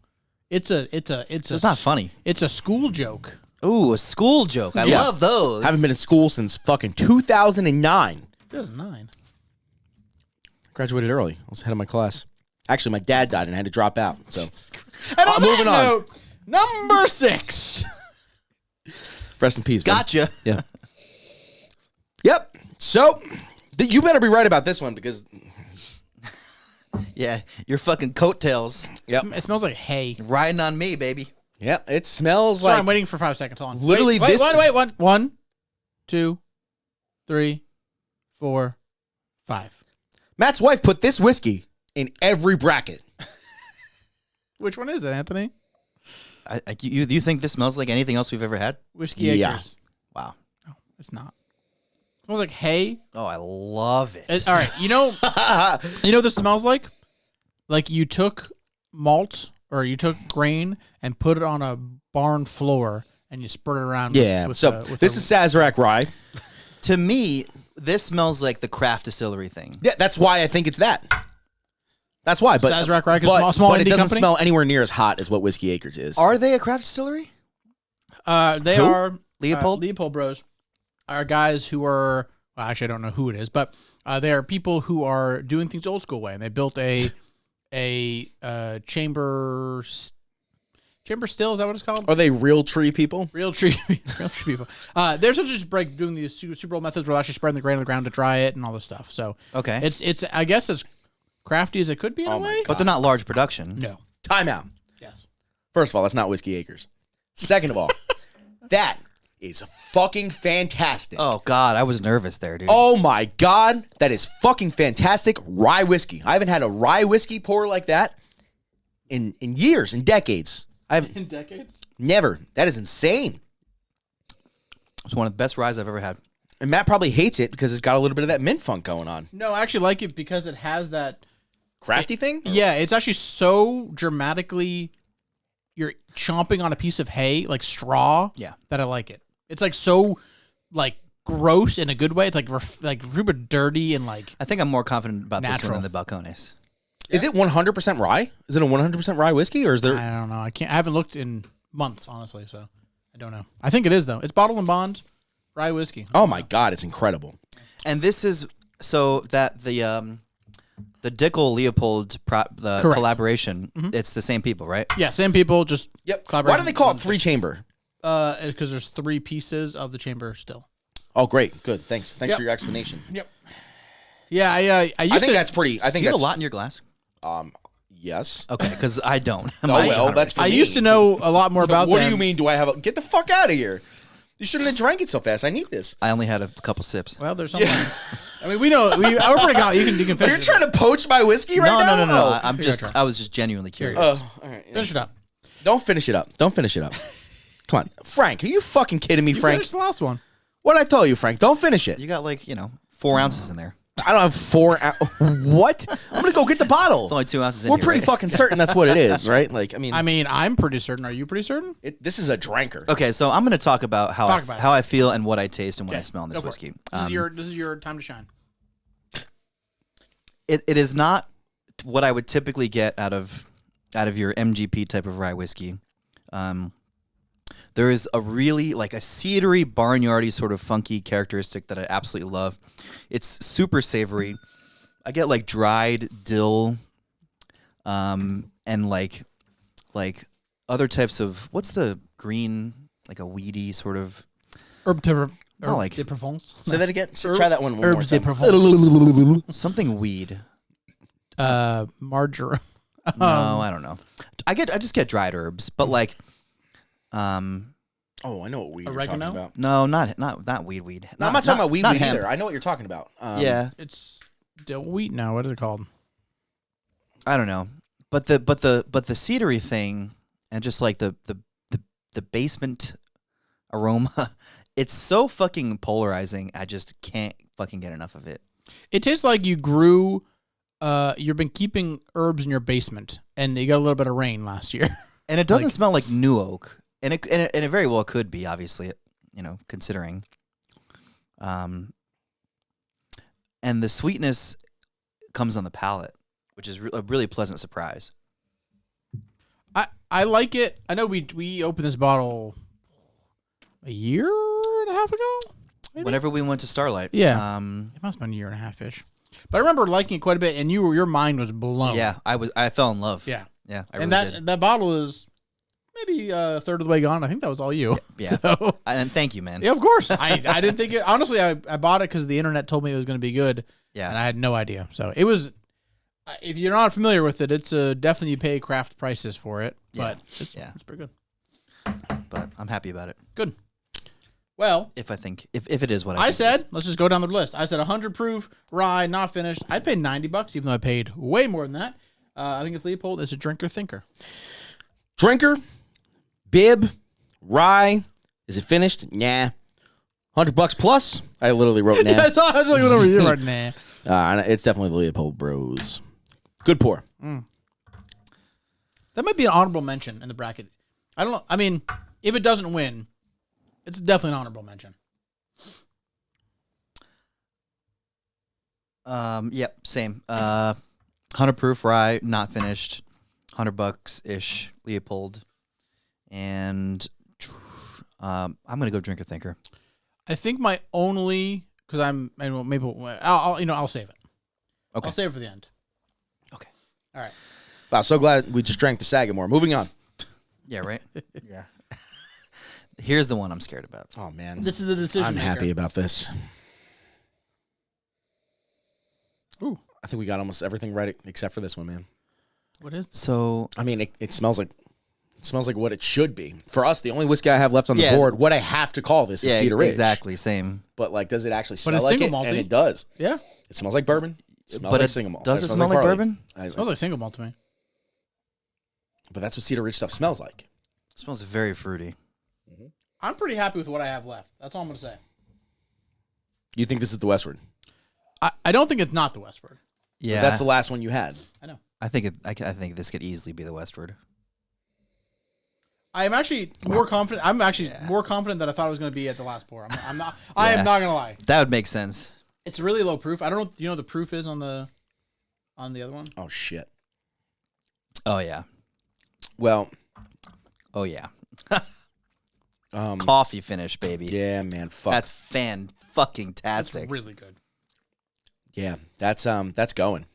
It's not funny. It's a school joke. Ooh, a school joke. I Yeah. love those. Haven't been in school since fucking 2009. 2009. Graduated early. I was ahead of my class. Actually, my dad died and I had to drop out. So, And on moving that on. note, number 6. rest in peace. man. Gotcha. Yeah. Yep. So, you better be right about this one because. Yeah, your fucking coattails Yep. It smells like hay. riding on me, baby. Yep. It smells Sorry, like. I'm waiting for 5 seconds. Hold on. Literally wait, this- Wait. 1, 2, 3, 4, 5. Matt's wife put this whiskey in every bracket. Which one is it, Anthony? You think this smells like anything else we've ever had? Whiskey Yeah. Acres. Wow. No, it's not. It smells like hay. Oh, I love it. All right, you know what this smells like? Like you took malt or you took grain and put it on a barn floor and you spread it around. Yeah. With So, this is Sazerac Rye. To me, this smells like the craft distillery thing. Yeah, that's why I think it's that. That's why. But Sazerac Rye is but, a small but it indie doesn't company? smell anywhere near as hot as what Whiskey Acres is. Are they a craft distillery? They Who? are Leopold? Leopold Bros are guys who are, well, actually I don't know who it is, but they are people who are doing things old school way, and they built a chamber Chamber still, is that what it's called? Are they real tree people? Real tree people. They're such a break doing these super old methods where they're actually spreading the grain on the ground to dry it and all this stuff. So Okay. it's I guess as crafty as it could be in a way. But they're not large production. No. Time out. Yes. First of all, that's not Whiskey Acres. Second of all, that is fucking fantastic. Oh, God. I was nervous there, dude. Oh my God, that is fucking fantastic rye whiskey. I haven't had a rye whiskey pour like that in years, in decades. I've In decades? never. That is insane. It's one of the best ryes I've ever had. And Matt probably hates it because it's got a little bit of that mint funk going on. No, I actually like it because it has that. Crafty thing? Yeah, it's actually so dramatically. You're chomping on a piece of hay, like straw. Yeah. That I like it. It's like so, like gross in a good way. It's like super dirty and like. I think I'm more confident about this Natural. one than the Balcones. Is it 100% rye? Is it a 100% rye whiskey or is there... I don't know. I haven't looked in months, honestly, so I don't know. I think it is though. It's bottled and bond, rye whiskey. Oh my God, it's incredible. And this is so that the Dickel Leopold Correct. collaboration, it's the same people, right? Yeah, same people, just Yep. collaborate Why do they call on it three chamber? because there's 3 pieces of the chamber still. Oh, great. Good. Thanks Yep. for your explanation. Yep. Yeah, I used I think to. that's pretty... I Do think you have that's... a lot in your glass? Yes. Okay, because I don't. Oh, Mine's well, 100. that's for I me. used to know a lot more about. What do them. you mean? Do I have a... Get the fuck out of here. You shouldn't have drank it so fast. I need this. I only had a couple sips. Well, there's something. I mean, we know. We're pretty confident. You can Are finish you it. trying to poach my whiskey right now? No. Oh. I'm Here, just. try. I was just genuinely curious. Oh, all right. yeah. Finish it up. Don't finish it up. Don't finish it up. Come on. Frank, are you fucking kidding me, You Frank? finished the last one. What did I tell you, Frank? Don't finish it. You got 4 ounces in there. I don't have 4 What? I'm going to go get the bottle. It's only 2 ounces in We're here, pretty right? fucking certain that's what it is, right? Like, I mean, I'm pretty certain. Are you pretty certain? this is a dranker. Okay, so I'm going to talk about how Talk about it. how I feel and what I taste and what I Okay, smell in this go for it. whiskey. This is your time to shine. It is not what I would typically get out of your MGP type of rye whiskey. There is a really a cedary, barnyardy sort of funky characteristic that I absolutely love. It's super savory. I get dried dill, and other types of what's the green a weedy sort of Herb de like- Provence. Say that again. Try that one more Herbs de time. Provence. something weed. Marjoram. No, I don't know. I just get dried herbs, but Oh, I know what weed Oregano? you're talking about. no, not weed. No, I'm not talking about weed not weed hemp. either. I know what you're talking about. Yeah, It's dill wheat. No, what is it called? I don't know, but the cedary thing and just the basement aroma, it's so fucking polarizing. I just can't fucking get enough of it. It tastes like you grew. You've been keeping herbs in your basement, and you got a little bit of rain last year. And it doesn't smell like new oak, and it very well could be, obviously, considering. And the sweetness comes on the palate, which is a really pleasant surprise. I like it. I know we opened this bottle a year and a half ago. Maybe? Whenever we went to Starlight, Yeah. It must have been a year and a half ish. But I remember liking it quite a bit, and your mind was blown. yeah, I fell in love. Yeah. Yeah, I And really did. that bottle is maybe a third of the way gone. I think that was all you. Yeah. So, And thank you, man. yeah, of course. I didn't think it. Honestly, I bought it because the internet told me it was going to be good, Yeah. and I had no idea. So it was. If you're not familiar with it, it's definitely you pay craft prices for it, but it's pretty good. But I'm happy about it. Good. Well, If it is what I think it said, is. let's just go down the list. I said 100 proof rye, not finished. I'd pay $90, even though I paid way more than that. I think it's Leopold. It's a drinker thinker. Drinker, bib, rye. Is it finished? Nah. $100 plus. I literally wrote nah. I was like, whatever you're right now. And it's definitely the Leopold Bros. Good pour. That might be an honorable mention in the bracket. I don't know. I mean, if it doesn't win, it's definitely an honorable mention. Yep, same. 100 proof rye, not finished. $100 ish, Leopold, and I'm gonna go drinker thinker. I think my only because I'll save it. Okay. I'll save it for the end. Okay. All right. Wow, so glad we just drank the Sagamore. Moving on. Yeah, right? Yeah. Here's the one I'm scared about. Oh, man. This is the decision. I'm happy about this. Ooh. I think we got almost everything right except for this one, man. What is? So, I mean, it smells like what it should be. For us, the only whiskey I have left on the board, what I have to call this is Cedar Ridge. Exactly, same. But like, does it actually smell it's like it? single malty. And it does. Yeah. It smells like bourbon. It smells But like single malt. does it smells smell like barley. bourbon? It smells like single malt to me. But that's what Cedar Ridge stuff smells like. It smells very fruity. I'm pretty happy with what I have left. That's all I'm going to say. You think this is the Westward? I don't think it's not the Westward. Yeah. But that's the last one you had. I know. I think this could easily be the Westward. I am actually more confident. I'm actually more confident than I thought it was going to be at the last pour. I'm not. I am not going to lie. That would make sense. It's really low proof. I don't know. Do you know what the proof is on the other one? Oh, shit. Oh, yeah. Well. Oh, yeah. Coffee finish, baby. Yeah, man. Fuck. That's fan-fucking-tastic. It's really good. Yeah, that's going.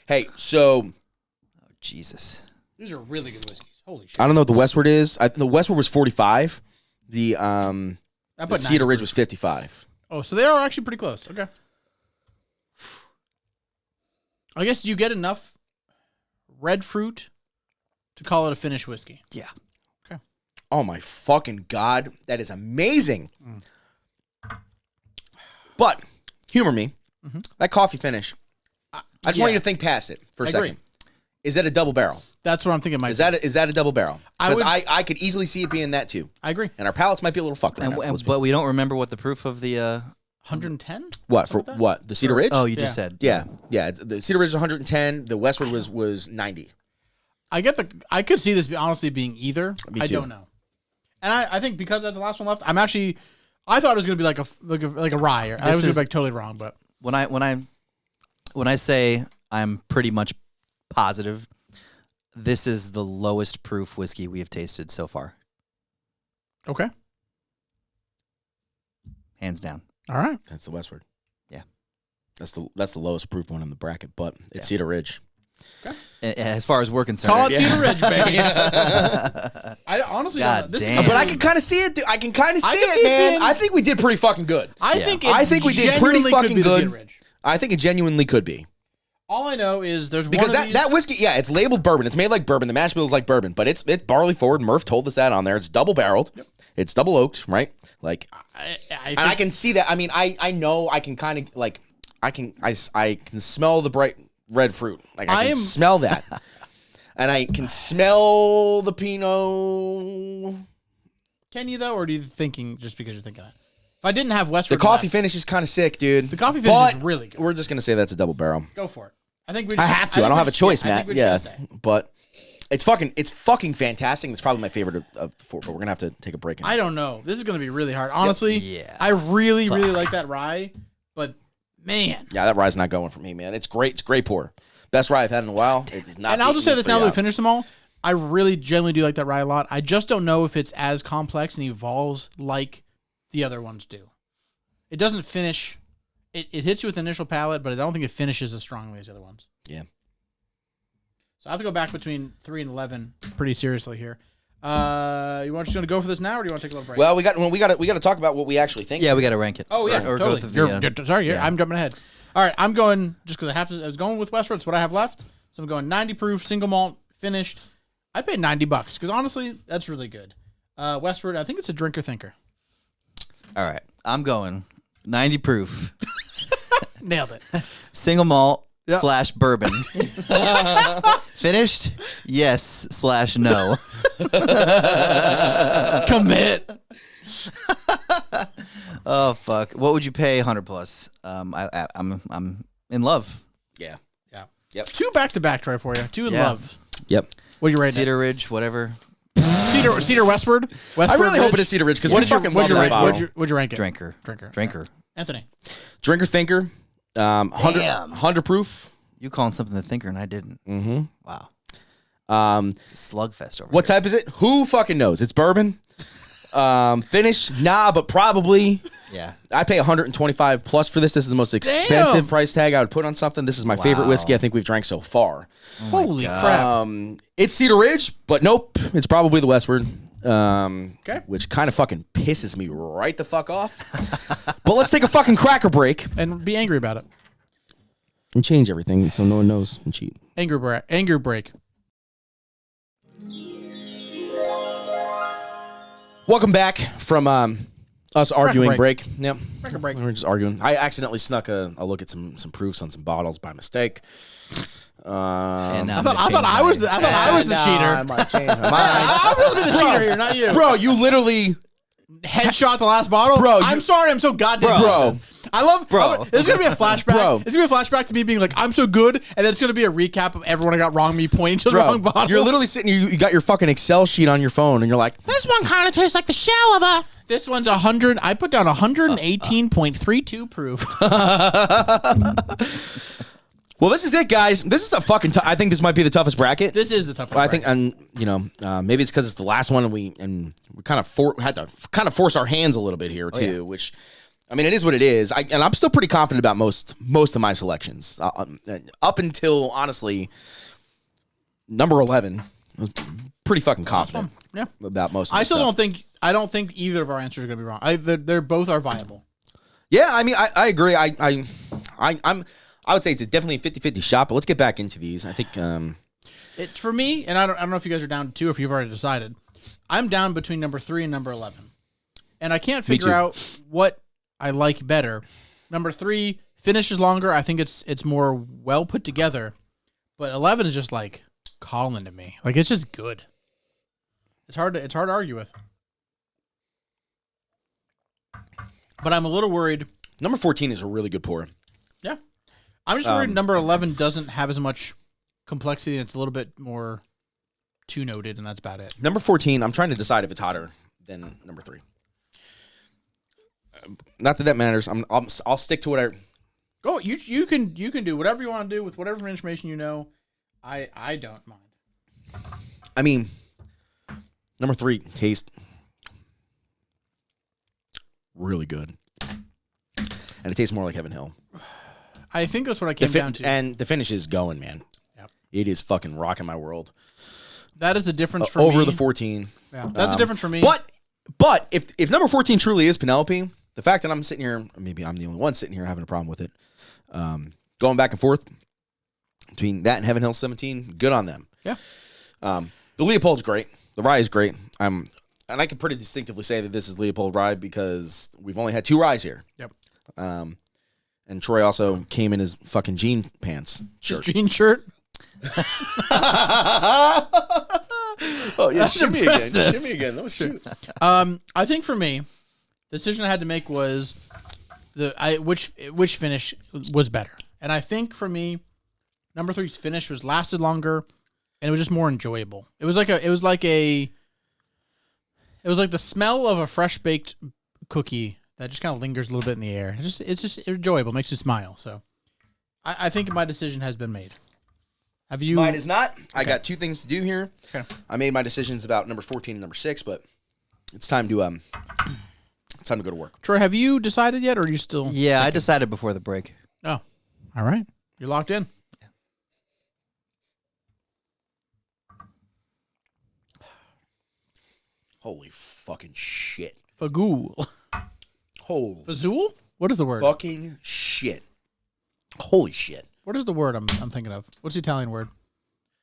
Hey, so. Oh, Jesus. These are really good whiskeys. Holy shit. I don't know what the Westward is. The Westward was 45. The put Cedar 90 Ridge was 55. Oh, so they are actually pretty close. Okay. I guess, do you get enough red fruit to call it a finished whiskey? Yeah. Okay. Oh my fucking God. That is amazing. But, humor me. That coffee finish. I just want you to think past it for a second. Is that a double barrel? That's what I'm thinking. Is that a double barrel? I Because would- I could easily see it being that too. I agree. And our palates might be a little fucked right now. But we don't remember what the proof of the... 110? What? For Like that? what? The Cedar Ridge? Oh, you just Yeah. said. Yeah. Yeah. The Cedar Ridge is 110. The Westward was 90. I could see this honestly being either. Me I too. don't know. And I think because that's the last one left, I thought it was going to be like a rye. I was going to be totally wrong, but When I say I'm pretty much positive, this is the lowest proof whiskey we have tasted so far. okay. Hands down. All right. That's the Westward. Yeah. That's the lowest proof one in the bracket, but it's Cedar Ridge. As far as we're concerned. Call it Cedar Ridge, baby. I honestly God don't know. damn. But I can kind of see it. I can kind of see can see it, it man. being- I think we did pretty fucking good. I Yeah. think I think we did pretty genuinely fucking could be the good. Cedar Ridge. I think it genuinely could be. All I know is there's Because one of these, that whiskey, yeah, it's labeled bourbon. It's made like bourbon. The mash bill is like bourbon, but it's barley forward. Murph told us that on there. It's double barreled. Yep. It's double oaked, right? Like, and I can see that. I mean, I know I can kind of like I can smell the bright red fruit. Like I can smell that, and I can smell the Pinot. Can you though, or do you thinking just because you're thinking that? If I didn't have Westward, The coffee finish is kind of sick, dude. The coffee finish is really good. We're just gonna say that's a double barrel. Go for it. I think we. I have to. I don't have a choice, Matt. Yeah, Say. but it's fucking fantastic. It's probably my favorite of the four. But we're gonna have to take a break. I don't know. This is going to be really hard. Honestly, Yeah. I really like that rye, but man. Yeah, that rye's not going for me, man. It's great. It's great pour. Best rye I've had in a while. It is not. And I'll just say beating this now that we out. finished them all. I really genuinely do like that rye a lot. I just don't know if it's as complex and evolves like the other ones do. It doesn't finish. It hits you with the initial palate, but I don't think it finishes as strongly as the other ones. Yeah. So I have to go back between 3 and 11 pretty seriously here. You want just going to go for this now, or do you want to take a little break? Well, we got to talk about what we actually think. Yeah, we got to rank it. Oh yeah, Or totally. go through the, Sorry, I'm jumping ahead. All right, I'm going just because I have to. I was going with Westward. It's what I have left. So I'm going 90 proof, single malt, finished. I paid $90 because honestly, that's really good. Westward, I think it's a drinker thinker. All right. I'm going 90 proof. Nailed it. Single malt / bourbon. Finished? Yes / no. Commit. Oh fuck! What would you pay 100 plus? I'm in love. Yeah. Yeah. Yep. 2 back-to-back try for you. 2 in Yeah. love. Yep. What are you rating? Cedar Ridge, whatever. Cedar Westward. I really hope it is Cedar Ridge because we fucking love that bottle. What'd you rank it? Drinker. Anthony. Drinker thinker, 100 Damn. 100 proof. You calling something a thinker and I didn't. Mm-hmm. Wow. Um, It's a slugfest over what here. type is it? Who fucking knows? It's bourbon. Finish, nah, but probably. Yeah. I pay 125 plus for this. This is the most expensive price tag I would put on something. This is my favorite whiskey I think we've drank so far. Holy crap. It's Cedar Ridge, but nope. It's probably the Westward. Which kind of fucking pisses me right the fuck off. But let's take a fucking cracker break. And be angry about it. And change everything so no one knows and cheat. Anger break. Welcome back from us arguing break. Yep. Cracker break. We were just arguing. I accidentally snuck a look at some proofs on some bottles by mistake. And I thought I was the cheater. I might change my mind. I'm supposed to be the cheater here, not you. Bro, you literally... Headshot the last bottle? Bro, I'm sorry, I'm so goddamn Bro. I love... Bro. It's going to be a flashback. Bro. It's going to be a flashback to me being like, I'm so good, and then it's going to be a recap of everyone I got wrong, me pointing to the wrong bottle. You're literally sitting here, you got your fucking Excel sheet on your phone, and you're like, this one kind of tastes like the shell of a... This one's 100. I put down 118.32 proof. Well, this is it, guys. This is a fucking... I think this might be the toughest bracket. This is the toughest I think, and maybe it's because it's the last one, and we kind of had to kind of force our hands a little bit here too. Which, I mean, it is what it is. And I'm still pretty confident about most of my selections up until honestly number 11. I was pretty fucking confident. Yeah. About most. Of I the still stuff. don't think. I don't think either of our answers are going to be wrong. They're both are viable. Yeah, I mean, I agree. I would say it's definitely a 50-50 shot, but let's get back into these. I think For me, and I don't know if you guys are down to 2 or if you've already decided. I'm down between number 3 and number 11. And I can't figure out what I like better. Number 3 finishes longer. I think it's more well put together. But 11 is just like calling to me. Like it's just good. It's hard to argue with. But I'm a little worried. number 14 is a really good pour. Yeah. I'm just worried number 11 doesn't have as much complexity. It's a little bit more two-noted, and that's about it. Number 14, I'm trying to decide if it's hotter than number 3. Not that matters. I'll stick to what I... Go. You can do whatever you want to do with whatever information you know. I don't mind. I mean, number 3, taste really good. And it tastes more like Heaven Hill. I think that's what I came down to. And the finish is going, man. Yep. It is fucking rocking my world. That is the difference for me. Over the 14. Yeah, that's the difference for me. But if number 14 truly is Penelope, the fact that I'm sitting here, maybe I'm the only one sitting here having a problem with it, going back and forth between that and Heaven Hill 17, good on them. Yeah. The Leopold's great. The rye is great. And I can pretty distinctively say that this is Leopold rye because we've only had 2 ryes here. Yep. And Troy also came in his fucking jean pants shirt. Jean shirt. Oh yeah, That's shimmy impressive. again. Shimmy again. That was cute. I think for me, the decision I had to make was which finish was better. And I think for me, number 3's finish lasted longer, and it was just more enjoyable. It was like the smell of a fresh baked cookie that just kind of lingers a little bit in the air. It's just enjoyable, makes you smile. So I think my decision has been made. Have you? Mine is not. I got 2 things to do here. Okay. I made my decisions about number 14 and number 6, but it's time to go to work. Troy, have you decided yet, or are you still? Yeah, I decided before the break. Oh, all right. You're locked in. Holy fucking shit. Fagool. Holy Fazool? What is the word? fucking shit. Holy shit. What is the word I'm thinking of? What's the Italian word?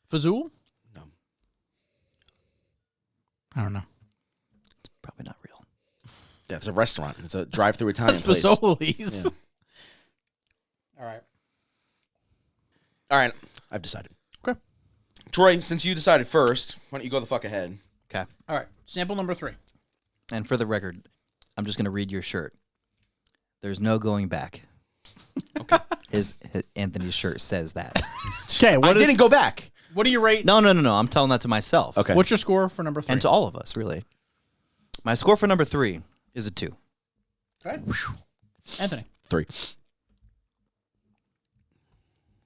Fazool? No. I don't know. It's probably not real. Yeah, it's a restaurant. It's a drive-through Italian That's place. Fazoli's. Yeah. All right. All right, I've decided. Okay. Troy, since you decided first, why don't you go the fuck ahead? Okay. All right. Sample number 3. And for the record, I'm just going to read your shirt. There's no going back. Okay. His Anthony's shirt says that. Okay. I didn't go back. What do you rate? No. I'm telling that to myself. Okay. What's your score for number 3? And to all of us, really. My score for number 3 is a 2. Okay. Anthony. 3.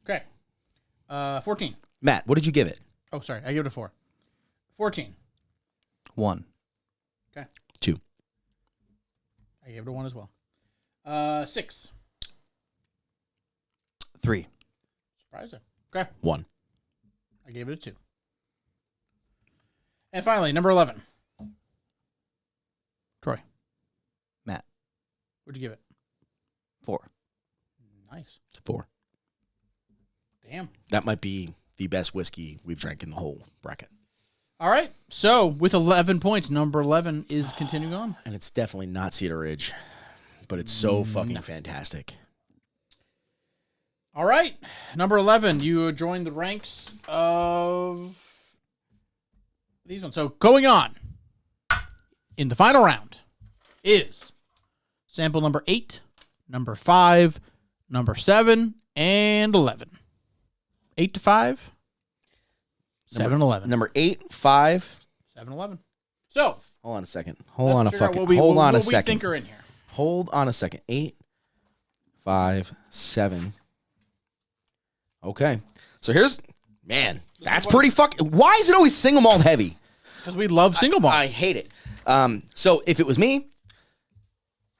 Okay. 14. Matt, what did you give it? Oh, sorry. I give it a 4. 14. 1. Okay. 2. I gave it a 1 as well. 6. 3. Surprising. Okay. 1. I gave it a 2. And finally, number 11. Troy. Matt. What'd you give it? 4. Nice. 4. Damn. That might be the best whiskey we've drank in the whole bracket. All right. So with 11 points, number 11 is continuing on. And it's definitely not Cedar Ridge, but it's so fucking fantastic. All right. Number 11, you joined the ranks of these ones. So going on in the final round is sample number 8, number 5, number 7, and 11. 8 to 5, 7, 11. Number 8, 5. 7, 11. So Hold on a second. Hold let's on a figure out fucking. what we, hold what, on a what we second. think are in here. Hold on a second. 8, 5, 7. Okay. So here's, man, that's pretty fucking. Why is it always single malt heavy? Because we love single malt. I hate it. So if it was me,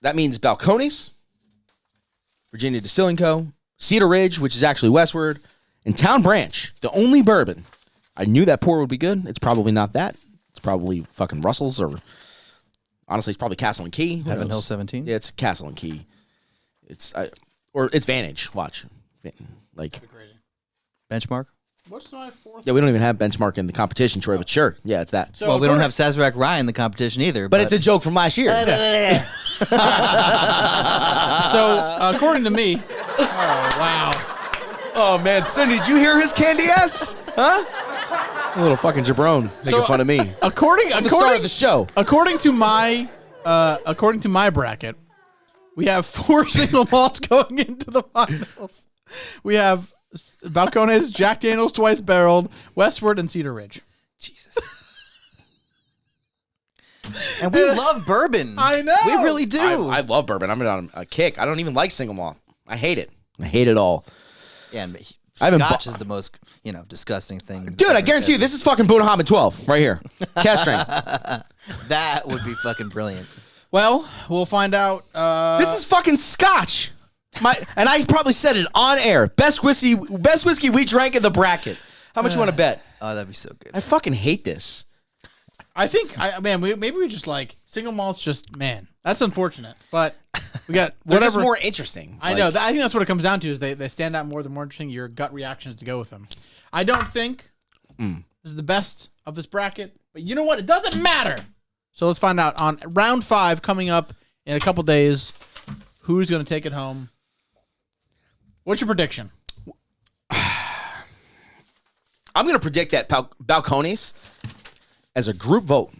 that means Balcones, Virginia Distilling Co., Cedar Ridge, which is actually westward, and Town Branch, the only bourbon. I knew that pour would be good. It's probably not that. It's probably fucking Russell's, or honestly, it's probably Castle and Key. Who Heaven knows? Hill 17. Yeah, it's Castle and Key. Or it's Vantage. Watch. Like, Crazy. Benchmark. What's my fourth? yeah, we don't even have benchmark in the competition, Troy, but sure. Yeah, it's that. So Well, we don't according- have Sazerac Rye in the competition either. But it's a joke from last year. So according to me, oh wow. Oh, man. Cindy, did you hear his candy ass? Huh? A little fucking jabron making fun of me. According The star of the show. according to my bracket, we have 4 single malts going into the finals. We have Balcones, Jack Daniels twice barreled, Westward, and Cedar Ridge. Jesus. And we love bourbon. I know. We really do. I love bourbon. I'm on a kick. I don't even like single malt. I hate it. I hate it all. Yeah, and I haven't Scotch bu- is the most, disgusting thing. Dude, I guarantee you, this is fucking Bunnahabhain 12 right here. Cask strength. That would be fucking brilliant. Well, we'll find out. This is fucking Scotch. And I probably said it on air. Best whiskey we drank in the bracket. How much you want to bet? Oh, that'd be so good. I fucking hate this. I think, maybe we just like single malts. Just that's unfortunate. But we got They're whatever. just more interesting. I know. I think that's what it comes down to. Is they stand out more. The more interesting your gut reactions to go with them. I don't think this is the best of this bracket, but you know what? It doesn't matter. So let's find out on round 5 coming up in a couple days. Who's going to take it home? What's your prediction? I'm going to predict that Balcones, as a group vote,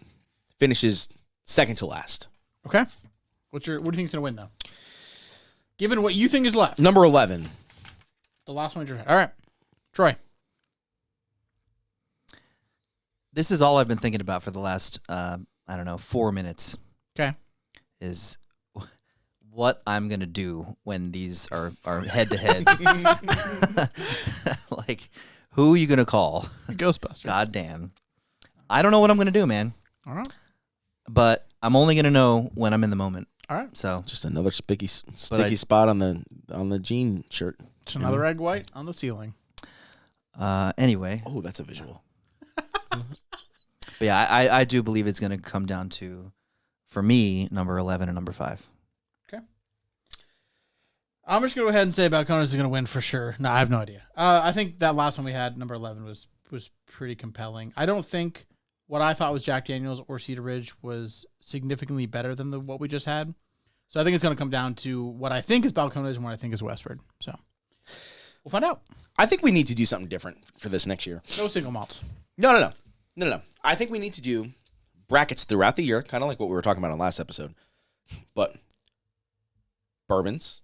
finishes second to last. Okay. What do you think is going to win though? Given what you think is left, Number 11. the last one you had. All right, Troy. This is all I've been thinking about for the last, 4 minutes. Okay. Is what I'm gonna do when these are head to head. Like, who are you gonna call? Ghostbusters. God damn. I don't know what I'm gonna do, man. All right. But I'm only gonna know when I'm in the moment. All right. So Just another sticky spot on the jean shirt. Just another egg white on the ceiling. anyway, Oh, that's a visual. but yeah, I do believe it's gonna come down to, for me, number 11 and number 5. I'm just going to go ahead and say Balcones is going to win for sure. No, I have no idea. I think that last one we had, number 11, was pretty compelling. I don't think what I thought was Jack Daniels or Cedar Ridge was significantly better than what we just had. So I think it's going to come down to what I think is Balcones and what I think is Westward. So we'll find out. I think we need to do something different for this next year. No single malts. No. I think we need to do brackets throughout the year, kind of like what we were talking about on last episode. But bourbons,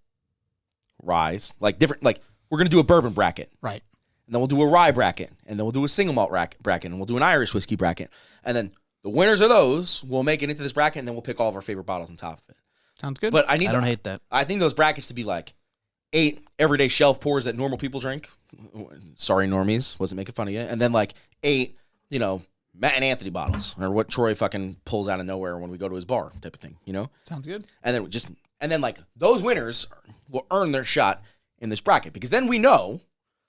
ryes, like different, like we're going to do a bourbon bracket. Right. And then we'll do a rye bracket. And then we'll do a single malt bracket. And we'll do an Irish whiskey bracket. And then the winners of those will make it into this bracket. And then we'll pick all of our favorite bottles on top of it. Sounds good. But I don't hate that. I think those brackets to be like 8 everyday shelf pours that normal people drink. Sorry, normies. Wasn't making fun of you. And then like 8, Matt and Anthony bottles, or what Troy fucking pulls out of nowhere when we go to his bar, type of thing, you know? Sounds good. And then like those winners will earn their shot in this bracket, because then we know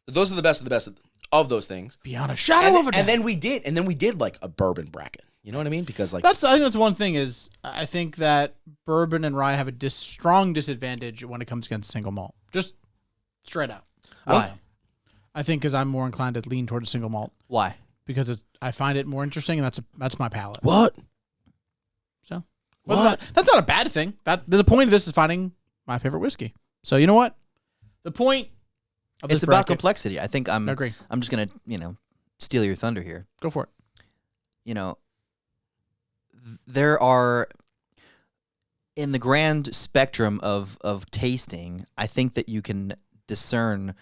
that those are the best of those things. Beyond a shadow of a doubt. And then we did like a bourbon bracket. You know what I mean? Because like I think that's one thing is I think that bourbon and rye have a strong disadvantage when it comes against single malt. Just straight out. Why? I think because I'm more inclined to lean towards a single malt Why? because I find it more interesting, and that's my palate. what? So What? that's not a bad thing. The point of this is finding my favorite whiskey. So you know what? The point of this It's about bracket- complexity. I think I agree. I'm just gonna steal your thunder here. Go for it. There are, in the grand spectrum of tasting, I think that you can discern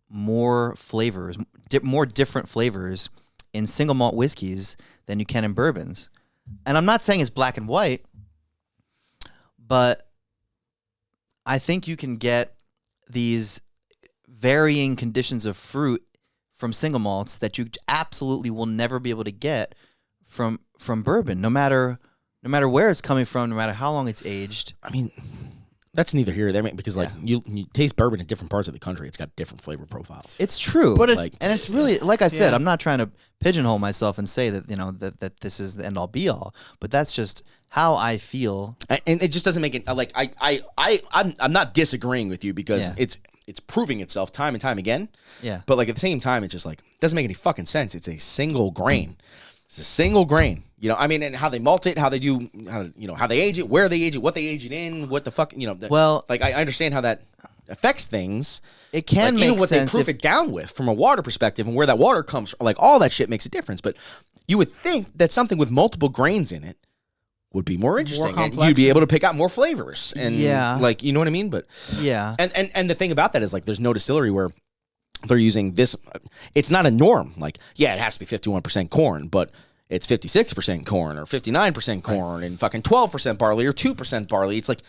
more flavors, more different flavors in single malt whiskeys than you can in bourbons. And I'm not saying it's black and white, but I think you can get these varying conditions of fruit from single malts that you absolutely will never be able to get from bourbon, no matter where it's coming from, no matter how long it's aged. I mean, that's neither here nor there, because like you taste bourbon in different parts of the country, it's got different flavor profiles. It's true, But and it's really, like I said, Yeah. I'm not trying to pigeonhole myself and say that that this is the end all be all, but that's just how I feel. And it just doesn't make it like I'm not disagreeing with you, because Yeah. it's proving itself time and time again. Yeah, But like at the same time, it's just like doesn't make any fucking sense. It's a single grain. It's a single grain. You know, I mean, and how they malt it, how they do, how they age it, where they age it, what they age it in, what the fuck, Well, like I understand how that affects things. it can Like, make even what sense they proof it down with from a water perspective and where that water comes from, like all that shit makes a difference. But you would think that something with multiple grains in it would be more interesting, and complex. you'd be able to pick out more flavors, and like, you know what I mean? But yeah, and the thing about that is like there's no distillery where they're using this. It's not a norm. Like, yeah, it has to be 51% corn, but it's 56% corn or 59% corn and fucking 12% barley or 2% barley. It's like,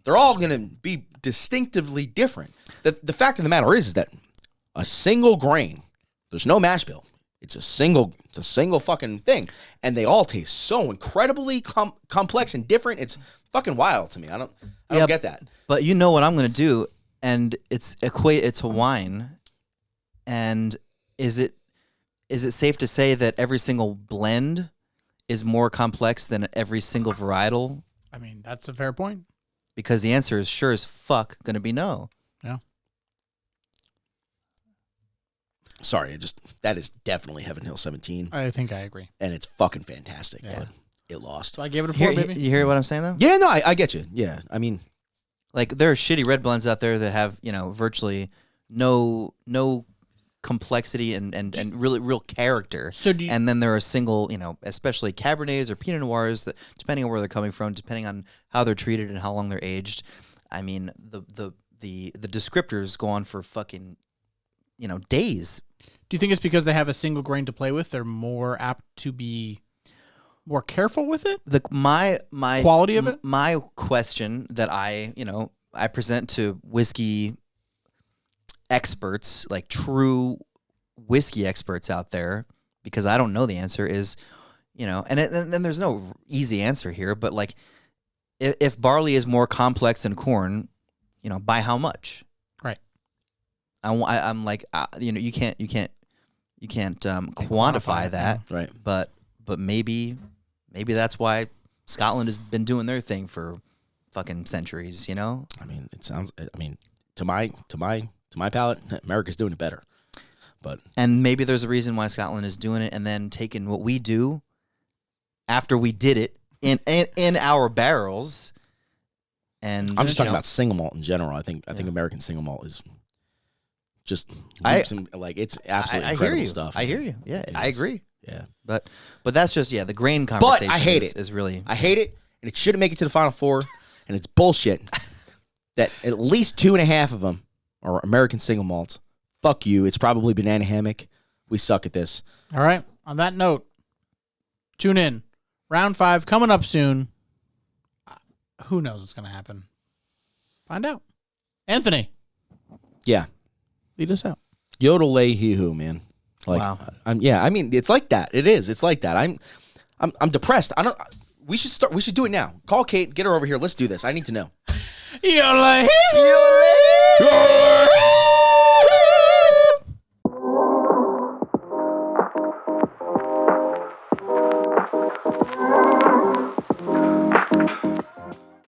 they're all going to be distinctively different. The fact of the matter is that a single grain, there's no mash bill. It's a single fucking thing. And they all taste so incredibly complex and different. It's fucking wild to me. I don't get that. But you know what I'm going to do, and it's equate it to wine. And is it safe to say that every single blend is more complex than every single varietal? I mean, that's a fair point. Because the answer is sure as fuck going to be no. Yeah. Sorry, that is definitely Heaven Hill 17, I think I agree. and it's fucking fantastic. Yeah. But it lost. So I gave it a 4, baby. You hear what I'm saying though? Yeah, no, I get you. Yeah, I mean, Like there are shitty red blends out there that have, virtually no complexity and really real character. So do you, And then there are single, especially Cabernets or Pinot Noirs that, depending on where they're coming from, depending on how they're treated and how long they're aged. I mean, the descriptors go on for fucking, days. do you think it's because they have a single grain to play with? They're more apt to be more careful with it? My Quality of it? My question that I present to whiskey experts, like true whiskey experts out there, because I don't know the answer, is, and then there's no easy answer here, but like if barley is more complex than corn, by how much? Right. I'm like, you can't quantify it, that, right. but maybe that's why Scotland has been doing their thing for fucking centuries, I mean, it sounds. I mean, to my palate, America's doing it better. But and maybe there's a reason why Scotland is doing it, and then taking what we do after we did it in our barrels. And I'm just talking about single malt in general. I think American single malt is just it's absolutely I incredible hear you. stuff. I hear you. Yeah, I agree. Yeah, but that's just the grain conversation. But I hate is, it. Is really I hate it, and it shouldn't make it to the Final Four, and it's bullshit that at least 2.5 of them are American single malts. Fuck you. It's probably Banana Hammock. We suck at this. All right. On that note, tune in. Round 5 coming up soon. Who knows what's going to happen? Find out. Anthony, Yeah. lead us out. Yodel lay he who, man. Like, Wow. I mean, it's like that. It is. It's like that. I'm depressed. I don't. We should start. We should do it now. Call Kate. Get her over here. Let's do this. I need to know. You're like, Yo,